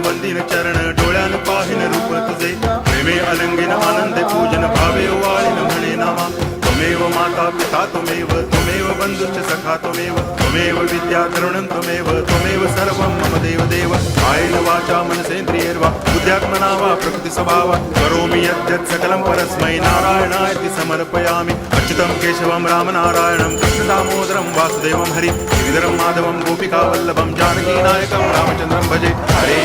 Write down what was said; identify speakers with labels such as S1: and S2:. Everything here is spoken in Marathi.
S1: वंदिन चरण डोळ्यान पाहिन रूप तुझे प्रेमे अलंगिन आनंदे पूजन भावे वाळीन म्हणे नामा त्वमेव माता पिता त्वमेव बंधुश्च सखा त्वमेव विद्या तरुणं त्वमेव सर्वं मम देव कायेन वाचा मनसेन्द्रियैर्वा बुद्ध्यात्मना वा प्रकृति स्वभावा करोमि यद्यत् सकलं परस्मै नारायणाय समर्पयामि अच्युतं केशवं रामनारायणं कृष्णदामोदरं वासुदेवं हरि गिरिधरं माधवं गोपिकावल्लभं जानकीनायकं रामचन्द्रं भजे हरे